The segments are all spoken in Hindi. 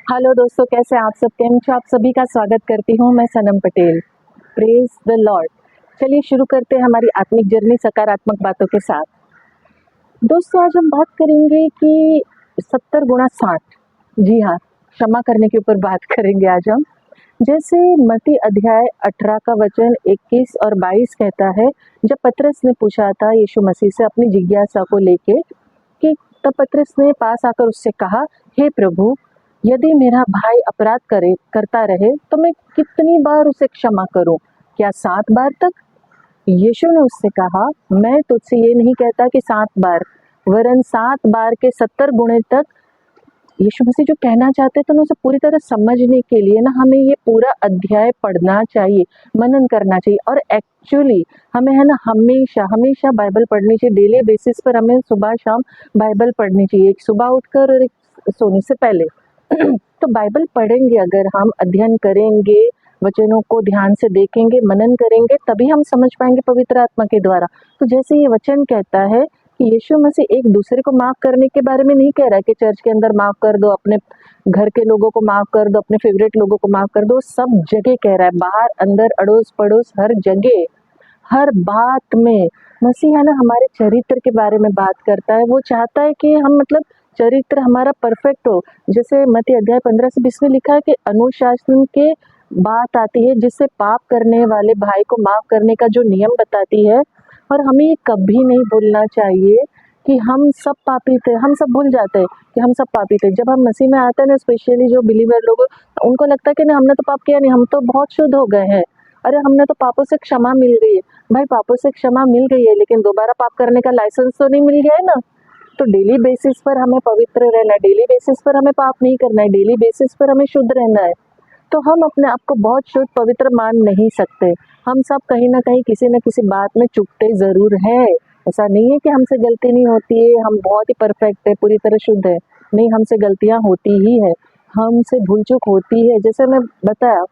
हेलो दोस्तों, कैसे हैं आप सब? केम छो? आप सभी का स्वागत करती हूँ मैं Sanam Patel. Praise the lord. चलिए शुरू करते हैं हमारी आत्मिक जर्नी सकारात्मक बातों के साथ। दोस्तों, आज हम बात करेंगे कि 70 गुणा 60, जी हाँ, क्षमा करने के ऊपर बात करेंगे आज हम। जैसे मत्ती अध्याय 18 का वचन 21 और 22 कहता है, जब पतरस ने पूछा था यीशु मसीह से अपनी जिज्ञासा को लेके, कि तब पतरस ने पास आकर उससे कहा, हे प्रभु, यदि मेरा भाई अपराध करता रहे तो मैं कितनी बार उसे क्षमा करूं? क्या 7 बार तक? यीशु ने उससे कहा, मैं तुझसे ये नहीं कहता कि 7 बार, वरन 7 बार के 70 गुणे तक। यीशु मसीह जो कहना चाहते थे ना, उसे पूरी तरह समझने के लिए ना हमें ये पूरा अध्याय पढ़ना चाहिए, मनन करना चाहिए। और एक्चुअली हमें है ना हमेशा हमेशा बाइबल पढ़नी चाहिए। डेली बेसिस पर हमें सुबह शाम बाइबल पढ़नी चाहिए, एक सुबह उठकर और एक सोने से पहले। तो बाइबल पढ़ेंगे, अगर हम अध्ययन करेंगे, वचनों को ध्यान से देखेंगे, मनन करेंगे, तभी हम समझ पाएंगे पवित्र आत्मा के द्वारा। तो जैसे ये वचन कहता है कि यीशु मसीह एक दूसरे को माफ करने के बारे में नहीं कह रहा है कि चर्च के अंदर माफ कर दो, अपने घर के लोगों को माफ कर दो, अपने फेवरेट लोगों को माफ कर दो। सब जगह कह रहा है, बाहर अंदर अड़ोस पड़ोस हर जगह, हर बात में। मसीह है ना हमारे चरित्र के बारे में बात करता है। वो चाहता है कि हम मतलब चरित्र हमारा परफेक्ट हो। जैसे मत्ती अध्याय 15 से 20 में लिखा है कि अनुशासन के बात आती है, जिससे पाप करने वाले भाई को माफ करने का जो नियम बताती है। और हमें ये कभी नहीं भूलना चाहिए कि हम सब पापी थे। हम सब भूल जाते हैं कि हम सब पापी थे। जब हम मसीह में आते हैं ना, स्पेशली जो बिलीवर लोग, उनको लगता है कि नहीं, हमने तो पाप किया नहीं, हम तो बहुत शुद्ध हो गए हैं। अरे हमने तो पापों से क्षमा मिल गई है। भाई, पापों से क्षमा मिल गई है, लेकिन दोबारा पाप करने का लाइसेंस तो नहीं मिल गया है ना। तो डेली बेसिस पर हमें पवित्र रहना है, डेली बेसिस पर हमें पाप नहीं करना है, डेली बेसिस पर हमें शुद्ध रहना है। तो हम अपने आप को बहुत शुद्ध पवित्र मान नहीं सकते। हम सब कहीं ना कहीं किसी न किसी बात में चूकते ज़रूर हैं। ऐसा नहीं है कि हमसे गलती नहीं होती है, हम बहुत ही परफेक्ट है, पूरी तरह शुद्ध है। नहीं, हमसे गलतियां होती ही है, हमसे भूल चूक होती है। जैसे मैं बताया,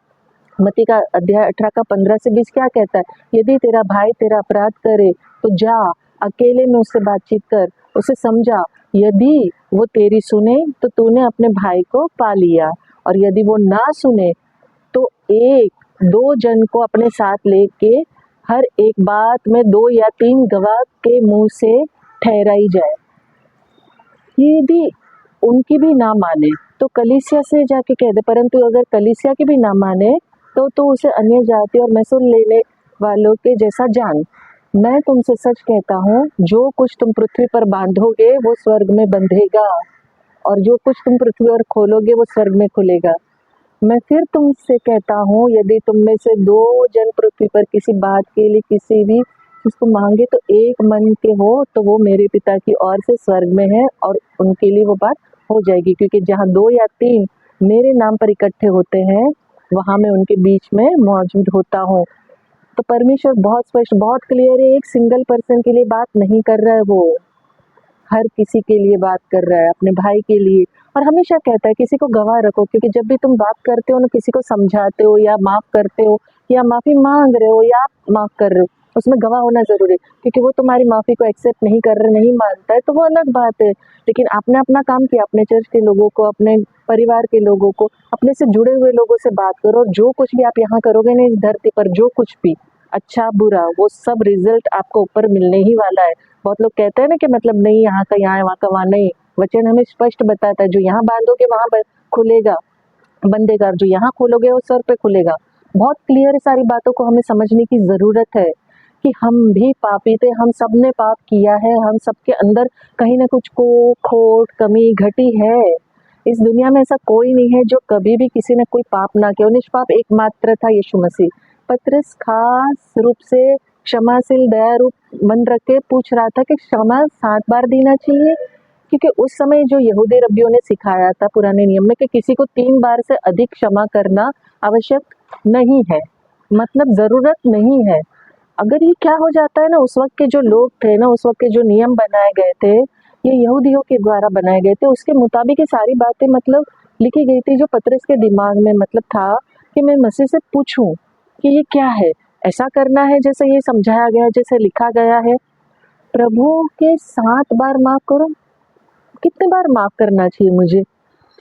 मत्ती का अध्याय 18 का 15 से 20 क्या कहता है, यदि तेरा भाई तेरा अपराध करे तो जा, अकेले में उससे बातचीत कर, उसे समझा। यदि वो तेरी सुने तो तूने अपने भाई को पा लिया, और यदि वो ना सुने तो एक दो जन को अपने साथ लेके हर एक बात में 2 या 3 गवाह के मुंह से ठहराई जाए। यदि उनकी भी ना माने तो कलीसिया से जाके कह दे, परंतु अगर कलीसिया की भी ना माने तो उसे अन्य जाति और मैसूर लेने वालों के जैसा जान। मैं तुमसे सच कहता हूँ, जो कुछ तुम पृथ्वी पर बांधोगे वो स्वर्ग में बंधेगा, और जो कुछ तुम पृथ्वी पर खोलोगे वो स्वर्ग में खुलेगा। मैं फिर तुमसे कहता हूँ, यदि तुम में से 2 जन पृथ्वी पर किसी बात के लिए किसी भी चीज को मांगे तो एक मन के हो, तो वो मेरे पिता की ओर से स्वर्ग में है, और उनके लिए वो बात हो जाएगी। क्योंकि जहाँ 2 या 3 मेरे नाम पर इकट्ठे होते हैं, वहां मैं उनके बीच में मौजूद होता हूँ। तो परमेश्वर बहुत स्पष्ट, बहुत क्लियर है। एक सिंगल पर्सन के लिए बात नहीं कर रहा है, वो हर किसी के लिए बात कर रहा है, अपने भाई के लिए। और हमेशा कहता है किसी को गवाह रखो, क्योंकि जब भी तुम बात करते हो ना, किसी को समझाते हो या माफ करते हो या माफी मांग रहे हो या आप माफ कर रहे हो, उसमें गवाह होना जरूरी है। क्योंकि वो तुम्हारी माफी को एक्सेप्ट नहीं कर रहे, नहीं मानता है, तो वो अलग बात है। लेकिन आपने अपना काम किया, अपने चर्च के लोगों को, अपने परिवार के लोगों को, अपने से जुड़े हुए लोगों से बात करो। और जो कुछ भी आप यहाँ करोगे ना इस धरती पर, जो कुछ भी अच्छा बुरा, वो सब रिजल्ट आपको ऊपर मिलने ही वाला है। बहुत लोग कहते हैं ना कि मतलब नहीं, यहाँ का यहाँ है, वहाँ का वहाँ नहीं। वचन हमें स्पष्ट बताता है, जो यहाँ बांधोगे वहाँ खुलेगा, बंधेगा, जो यहाँ खोलोगे वो सर पे खुलेगा। बहुत क्लियर है, सारी बातों को हमें समझने की जरूरत है कि हम भी पापी थे, हम सब ने पाप किया है, हम सबके अंदर कहीं ना कुछ को खोट कमी घटी है। इस दुनिया में ऐसा कोई नहीं है जो कभी भी किसी ने कोई पाप ना किया। निष्पाप एकमात्र था यीशु मसीह। पतरस खास रूप से क्षमाशील दया रूप मन रख के पूछ रहा था कि क्षमा 7 बार देना चाहिए, क्योंकि उस समय जो यहूदी रब्बियों ने सिखाया था पुराने नियम में कि किसी को 3 बार से अधिक क्षमा करना आवश्यक नहीं है, मतलब जरूरत नहीं है। अगर ये क्या हो जाता है ना, उस वक्त के जो लोग थे ना, उस वक्त के जो नियम बनाए गए थे, ये यहूदियों के द्वारा बनाए गए थे, उसके मुताबिक ये सारी बातें मतलब लिखी गई थी, जो पतरस के दिमाग में मतलब था कि मैं मसीह से पूछूं कि ये क्या है, ऐसा करना है जैसे ये समझाया गया है, जैसे लिखा गया है। प्रभु के 7 बार माफ करो, कितने बार माफ करना चाहिए मुझे?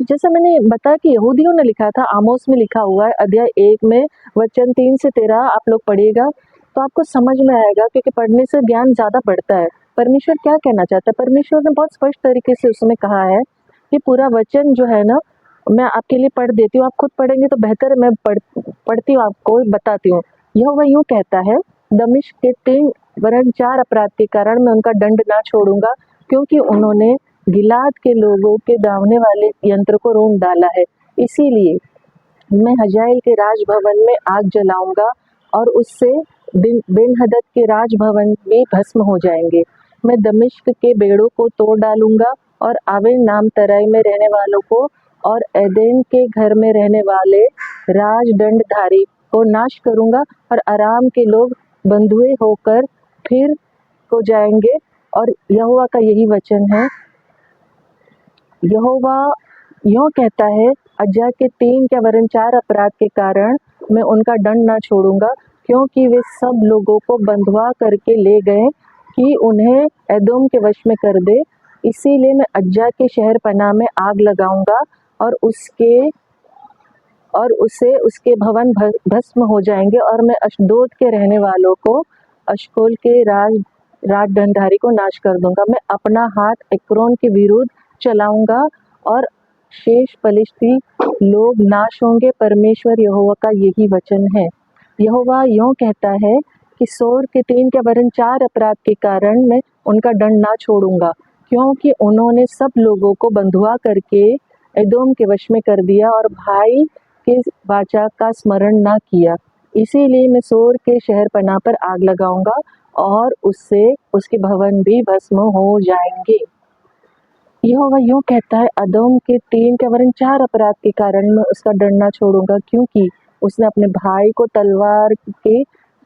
तो जैसे मैंने बताया कि यहूदियों ने लिखा था, आमोस में लिखा हुआ है अध्याय 1 में वचन 3 से 13 आप लोग पढ़िएगा तो आपको समझ में आएगा, क्योंकि पढ़ने से ज्ञान ज़्यादा बढ़ता है। परमेश्वर क्या कहना चाहता है? परमेश्वर ने बहुत स्पष्ट तरीके से उसमें कहा है कि पूरा वचन जो है ना, मैं आपके लिए पढ़ देती हूँ, आप खुद पढ़ेंगे तो बेहतर है, मैं पढ़ती हूँ, आपको बताती हूँ। यहोवा यूँ कहता है, दमिश्क के 3 वरन 4 अपराध के कारण मैं उनका दंड ना छोड़ूंगा, क्योंकि उन्होंने गिलाद के लोगों के दावने वाले यंत्र को रोन डाला है। इसीलिए मैं हजाएल के राजभवन में आग जलाऊंगा और उससे बेन-हदद के राजभवन भी भस्म हो जाएंगे। मैं दमिश्क के बेड़ों को तोड़ डालूंगा और आवेन नाम तराई में रहने वालों को और एदेन के घर में रहने वाले राजदंडधारी को नाश करूंगा, और आराम के लोग बंधुए होकर फिर को जाएंगे। और यहोवा का यही वचन है। यहोवा यूँ कहता है, अज्जा के 3 क्या वरन 4 अपराध के कारण मैं उनका दंड ना छोड़ूंगा, क्योंकि वे सब लोगों को बंधुआ करके ले गए कि उन्हें एदोम के वश में कर दे। इसीलिए मैं अज्जा के शहर पनाह में आग लगाऊंगा और उसके भवन भस्म हो जाएंगे, और मैं अशदोद के रहने वालों को अशकोल के राजदंडधारी को नाश कर दूंगा। मैं अपना हाथ एक्रोन के विरुद्ध चलाऊंगा और शेष पलिश्ती लोग नाश होंगे। परमेश्वर यहोवा का यही वचन है। यहोवा यूँ कहता है कि सोर के 3 क्या वरन 4 अपराध के कारण मैं उनका दंड ना छोड़ूंगा, क्योंकि उन्होंने सब लोगों को बंधुआ करके एदोम के वश में कर दिया और भाई के वाचा का स्मरण ना किया। इसीलिए मैं सोर के शहर पनाह पर आग लगाऊंगा और उससे उसके भवन भी भस्म हो जाएंगे। यहोवा यूँ कहता है, अदोम के 3 क्या वरन 4 अपराध के कारण मैं उसका दंड ना छोड़ूंगा, क्योंकि उसने अपने भाई को तलवार के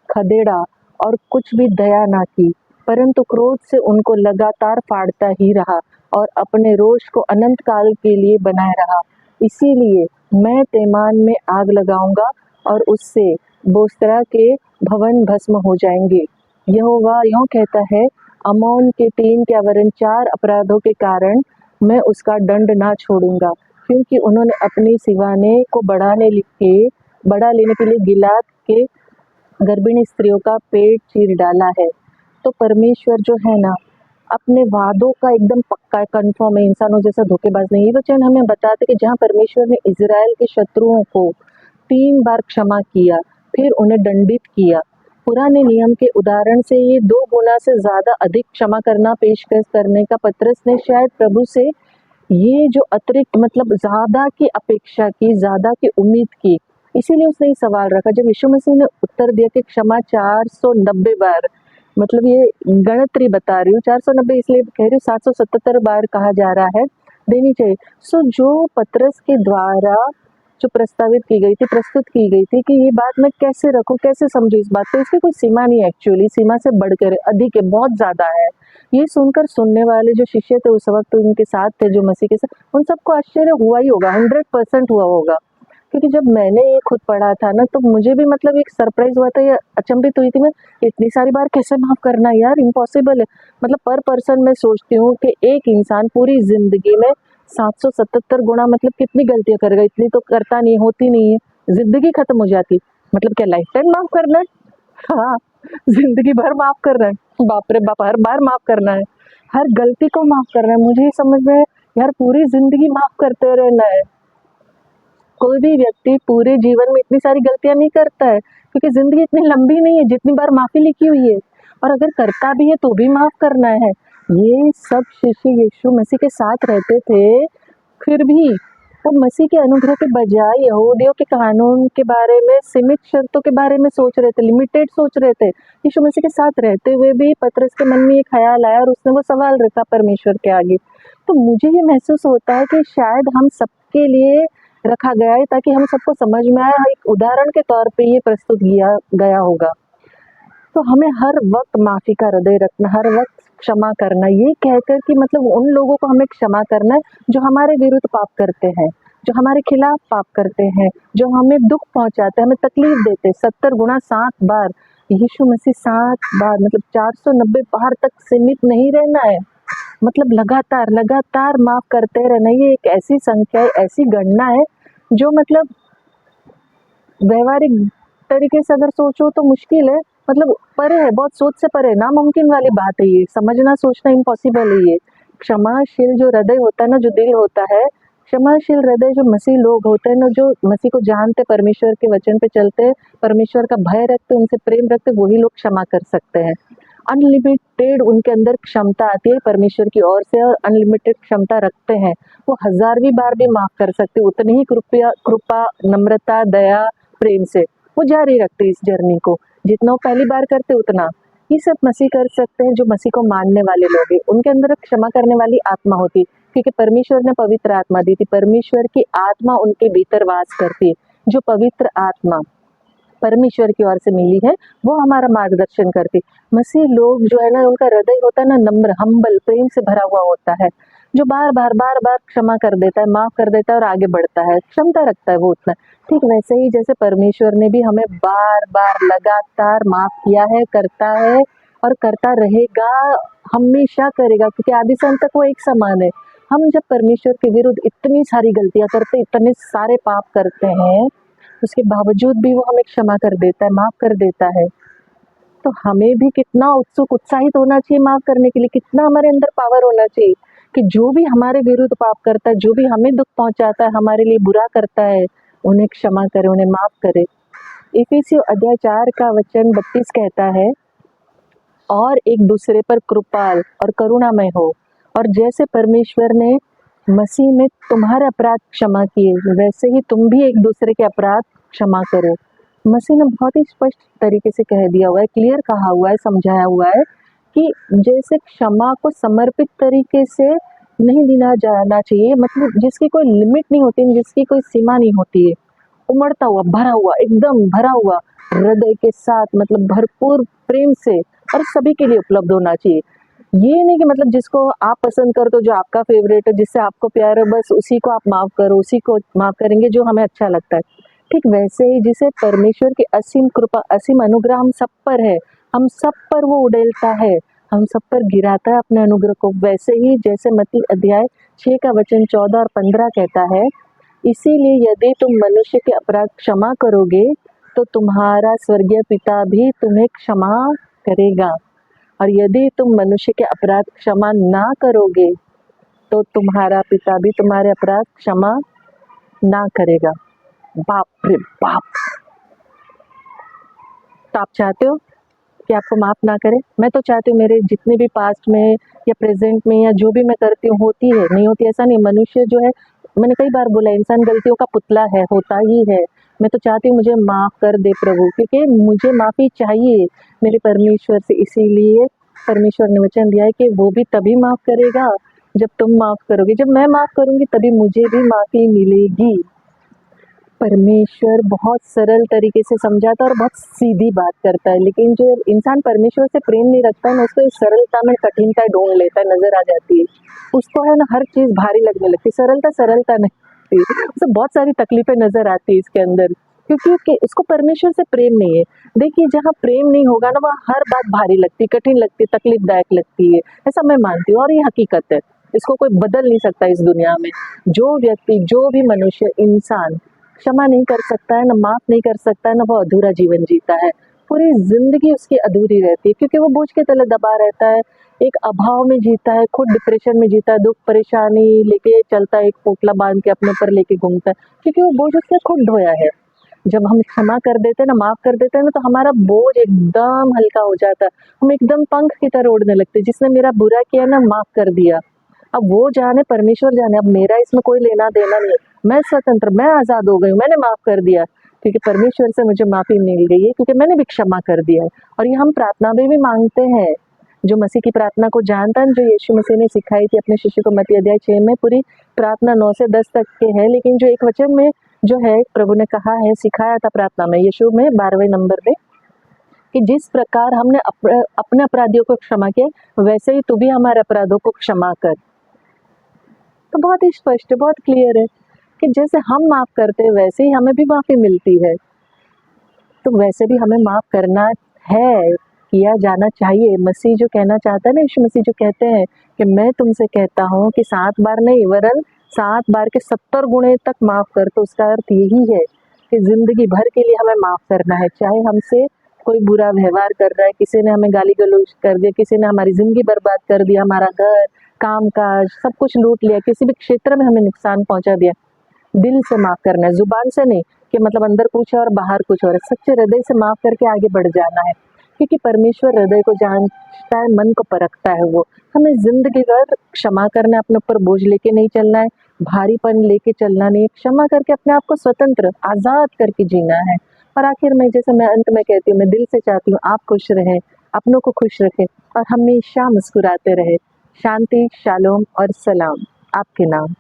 खदेड़ा और कुछ भी दया ना की, परंतु क्रोध से उनको लगातार फाड़ता ही रहा और अपने रोष को अनंत काल के लिए बनाए रहा। इसीलिए मैं तेमान में आग लगाऊंगा और उससे बोस्रा के भवन भस्म हो जाएंगे। यहोवा यूँ कहता है, अमोन के 3 क्या वरन 4 अपराधों के कारण मैं उसका दंड ना छोड़ूंगा, क्योंकि उन्होंने अपनी सिवाने को बढ़ा लेने के लिए गिलाद के गर्भिणी स्त्रियों का पेट चीर डाला है। तो परमेश्वर जो है ना, अपने वादों का एकदम पक्का कन्फर्म है, इंसानों जैसा धोखेबाज नहीं। ये वचन हमें बताते कि जहाँ परमेश्वर ने इजराइल के शत्रुओं को 3 बार क्षमा किया, फिर उन्हें दंडित किया। पुराने नियम के उदाहरण से ये 2 गुना से ज़्यादा अधिक क्षमा करना पेशकश करने का पतरस ने शायद प्रभु से ये जो अतिरिक्त मतलब ज़्यादा की अपेक्षा की, ज़्यादा की उम्मीद की। इसीलिए उसने ये सवाल रखा। जब यीशु मसीह ने उत्तर दिया कि क्षमा 490 बार, मतलब ये गणित बता रही हूँ, 490 इसलिए कह रही हूँ, 777 बार कहा जा रहा है देनी चाहिए। सो जो पतरस के द्वारा जो प्रस्तुत की गई थी कि ये बात मैं कैसे रखूं, कैसे समझूं इस बात को, इसकी कोई सीमा नहीं है। एक्चुअली सीमा से बढ़कर अधिक है, बहुत ज़्यादा है। ये सुनकर सुनने वाले जो शिष्य थे उस वक्त उनके साथ थे, जो मसीह के साथ, उन सबको आश्चर्य हुआ ही होगा, 100% हुआ होगा। क्योंकि जब मैंने ये खुद पढ़ा था ना, तो मुझे भी मतलब एक सरप्राइज हुआ था, ये अचंभित हुई थी मैं, इतनी सारी बार कैसे माफ़ करना यार, इम्पॉसिबल है। मतलब पर पर्सन मैं सोचती हूँ कि एक इंसान पूरी ज़िंदगी में 777 गुना मतलब कितनी गलतियाँ करेगा, इतनी तो करता नहीं, होती नहीं है, ज़िंदगी खत्म हो जाती। मतलब क्या लाइफ टाइम माफ़ करना है? हाँ, ज़िंदगी भर माफ़ करना है। बाप रे बाप, हर बार माफ़ करना है, हर गलती को माफ़ करना है। मुझे ये समझ में यार पूरी ज़िंदगी माफ़ करते रहना है। कोई भी व्यक्ति पूरे जीवन में इतनी सारी गलतियां नहीं करता है, क्योंकि जिंदगी इतनी लंबी नहीं है जितनी बार माफी लिखी हुई है, और अगर करता भी है तो भी माफ करना है। ये सब शिष्य यीशु मसीह के साथ रहते थे, फिर भी वो मसीह के अनुग्रह के बजाय यहूदियों के कानून के बारे में, सीमित शर्तों के बारे में सोच रहे थे, लिमिटेड सोच रहे थे। यीशु मसीह के साथ रहते हुए भी पतरस के मन में ये ख्याल आया और उसने वो सवाल रखा परमेश्वर के आगे। तो मुझे ये महसूस होता है कि शायद हम सबके लिए रखा गया है, ताकि हम सबको समझ में आए, एक उदाहरण के तौर पे ये प्रस्तुत किया गया होगा। तो हमें हर वक्त माफ़ी का हृदय रखना, हर वक्त क्षमा करना, ये कहकर कि मतलब उन लोगों को हमें क्षमा करना है जो हमारे विरुद्ध पाप करते हैं, जो हमारे खिलाफ पाप करते हैं, जो हमें दुख पहुंचाते हैं, हमें तकलीफ देते हैं। 70 गुना 7 बार, यीशु मसीह 7 बार मतलब 490 बार तक सीमित नहीं रहना है। मतलब लगातार लगातार माफ करते रहना, ये एक ऐसी संख्या है, ऐसी गणना है जो मतलब व्यवहारिक तरीके से अगर सोचो तो मुश्किल है, मतलब परे है, बहुत सोच से परे, नामुमकिन वाली बात है ये, समझना सोचना इम्पॉसिबल है ये। क्षमाशील जो हृदय होता है ना, जो दिल होता है, क्षमाशील हृदय जो मसीह लोग होते हैं ना, जो मसीह को जानते, परमेश्वर के वचन पे चलते, परमेश्वर का भय रखते, उनसे प्रेम रखते, वही लोग क्षमा कर सकते हैं। अनलिमिटेड उनके अंदर क्षमता आती है परमेश्वर की ओर से, और अनलिमिटेड क्षमता रखते हैं, वो हजारवीं बार भी माफ कर सकते, उतनी ही कृपा, नम्रता, दया, प्रेम से वो जारी रखते इस जर्नी को, जितना वो पहली बार करते उतना ये सब मसीह कर सकते हैं। जो मसीह को मानने वाले लोग हैं, उनके अंदर क्षमा करने वाली आत्मा होती, क्योंकि परमेश्वर ने पवित्र आत्मा दी थी, परमेश्वर की आत्मा उनके भीतर वास करती है। जो पवित्र आत्मा परमेश्वर की ओर से मिली है, वो हमारा मार्गदर्शन करती। मसीह लोग जो है ना, उनका हृदय होता है ना नम्र, हम्बल, प्रेम से भरा हुआ होता है, जो बार बार क्षमा कर देता है, माफ कर देता है और आगे बढ़ता है, क्षमता रखता है वो उतना। ठीक वैसे ही जैसे परमेश्वर ने भी हमें बार बार लगातार माफ किया है, करता है और करता रहेगा, हमेशा करेगा, क्योंकि आदि से अंत तक वो एक समान है। हम जब परमेश्वर के विरुद्ध इतनी सारी गलतियां करते, इतने सारे पाप करते हैं, उसके बावजूद भी वो हमें क्षमा कर देता है, माफ कर देता है। तो हमें भी कितना उत्सुक, उत्साहित होना चाहिए माफ करने के लिए, कितना हमारे अंदर पावर होना चाहिए कि जो भी हमारे विरुद्ध पाप करता है, जो भी हमें दुख पहुंचाता है, हमारे लिए बुरा करता है, उन्हें क्षमा करे, उन्हें माफ करे। इफिसियों अध्याय 4 का वचन 32 कहता है, और एक दूसरे पर कृपाल और करुणामय हो, और जैसे परमेश्वर ने मसीह में तुम्हारे अपराध क्षमा किए, वैसे ही तुम भी एक दूसरे के अपराध क्षमा करो। मसीह ने बहुत ही स्पष्ट तरीके से कह दिया हुआ है, क्लियर कहा हुआ है, समझाया हुआ है कि जैसे क्षमा को समर्पित तरीके से नहीं देना जाना चाहिए, मतलब जिसकी कोई लिमिट नहीं होती, जिसकी कोई सीमा नहीं होती है, उमड़ता हुआ, भरा हुआ, एकदम भरा हुआ हृदय के साथ, मतलब भरपूर प्रेम से, और सभी के लिए उपलब्ध होना चाहिए। ये नहीं कि मतलब जिसको आप पसंद करते हो, जो आपका फेवरेट है, जिससे आपको प्यार है, बस उसी को आप माफ करो, उसी को माफ करेंगे जो हमें अच्छा लगता है। ठीक वैसे ही जिसे परमेश्वर की असीम कृपा, असीम अनुग्रह हम सब पर है, हम सब पर वो उड़ेलता है, हम सब पर गिराता है अपने अनुग्रह को, वैसे ही जैसे मत्ती अध्याय 6 का वचन 14 और 15 कहता है, इसीलिए यदि तुम मनुष्य के अपराध क्षमा करोगे, तो तुम्हारा स्वर्गीय पिता भी तुम्हें क्षमा करेगा, और यदि तुम मनुष्य के अपराध क्षमा ना करोगे, तो तुम्हारा पिता भी तुम्हारे अपराध क्षमा ना करेगा। बाप रे बाप! तो आप चाहते हो कि आपको माफ ना करे? मैं तो चाहती हूँ, मेरे जितने भी पास्ट में या प्रेजेंट में या जो भी मैं करती हूँ, होती है, नहीं होती ऐसा नहीं। मनुष्य जो है, मैंने कई बार बोला, इंसान गलतियों का पुतला है, होता ही है। मैं तो चाहती हूँ मुझे माफ कर दे प्रभु, क्योंकि मुझे माफी चाहिए मेरे परमेश्वर से। इसीलिए परमेश्वर ने वचन दिया है कि वो भी तभी माफ करेगा जब तुम माफ करोगे, जब मैं माफ करूंगी तभी मुझे भी माफी मिलेगी। परमेश्वर बहुत सरल तरीके से समझाता है और बहुत सीधी बात करता है, लेकिन जो इंसान परमेश्वर से प्रेम नहीं रखता है ना, उसको इस सरलता में कठिनता ढूंढ लेता है, नजर आ जाती है उसको, है ना, हर चीज भारी लगने लगती है। सरलता सरलता नहीं, उसे बहुत सारी तकलीफें नजर आती है इसके अंदर, क्योंकि उसको परमेश्वर से प्रेम नहीं है। देखिए, जहाँ प्रेम नहीं होगा ना, वहाँ हर बात भारी लगती, कठिन लगती, तकलीफदायक लगती है, ऐसा मैं मानती हूँ, और ये हकीकत है, इसको कोई बदल नहीं सकता इस दुनिया में। जो व्यक्ति, जो भी मनुष्य, इंसान क्षमा नहीं कर सकता है ना, माफ नहीं कर सकता है ना, वो अधूरा जीवन जीता है, पूरी जिंदगी उसकी अधूरी रहती है, क्योंकि वो बोझ के तले दबा रहता है, एक अभाव में जीता है, खुद डिप्रेशन में जीता है, दुख परेशानी लेके चलता है, एक पोटला बांध के अपने ऊपर लेके घूमता है, क्योंकि वो बोझ उसने खुद ढोया है। जब हम क्षमा कर देते हैं ना, माफ कर देते हैं ना, तो हमारा बोझ एकदम हल्का हो जाता है, हम एकदम पंख की तरह उड़ने लगते हैं। जिसने मेरा बुरा किया ना, माफ कर दिया, अब वो जाने, परमेश्वर जाने, अब मेरा इसमें कोई लेना देना नहीं है, मैं स्वतंत्र, मैं आजाद हो गई हूँ, मैंने माफ कर दिया, क्योंकि परमेश्वर से मुझे माफी मिल गई है, क्योंकि मैंने भी क्षमा कर दिया है। और ये हम प्रार्थना में भी मांगते हैं। जो मसीह की प्रार्थना को जानता है, जो यीशु मसीह ने सिखाई थी अपने शिष्य को, मत्ती अध्याय 6 में पूरी प्रार्थना 9 से 10 तक के है, लेकिन जो एक वचन में जो है प्रभु ने कहा है, सिखाया था प्रार्थना में, यीशु में 12वें नंबर पे, कि जिस प्रकार हमने अपने अपराधियों को क्षमा किया, वैसे ही तू भी हमारे अपराधों को क्षमा कर। तो बहुत ही स्पष्ट है, बहुत क्लियर है कि जैसे हम माफ करते हैं, वैसे ही हमें भी माफी मिलती है। तो वैसे भी हमें माफ करना है, किया जाना चाहिए। मसीह जो कहना चाहता है ना, यीशु मसीह जो कहते हैं कि मैं तुमसे कहता हूँ कि 7 बार नहीं वरन 7 बार के 70 गुणे तक माफ़ कर। तो उसका अर्थ यही है कि ज़िंदगी भर के लिए हमें माफ़ करना है, चाहे हमसे कोई बुरा व्यवहार कर रहा है, किसी ने हमें गाली-गलौज कर दिया, किसी ने हमारी ज़िंदगी बर्बाद कर दिया, हमारा घर, काम-काज सब कुछ लूट लिया, किसी भी क्षेत्र में हमें नुकसान पहुँचा दिया। दिल से माफ़ करना है, ज़ुबान से नहीं कि मतलब अंदर कुछ है और बाहर कुछ और है। सच्चे हृदय से माफ़ करके आगे बढ़ जाना है, क्योंकि परमेश्वर हृदय को जानता है, मन को परखता है वो। हमें ज़िंदगी भर क्षमा करना है, अपने ऊपर बोझ लेके नहीं चलना है, भारीपन लेके चलना नहीं है, क्षमा करके अपने आप को स्वतंत्र, आज़ाद करके जीना है। और आखिर में जैसे मैं अंत में कहती हूँ, मैं दिल से चाहती हूँ आप खुश रहें, अपनों को खुश रखें और हमेशा मुस्कुराते रहें। शांति, शालोम और सलाम आपके नाम।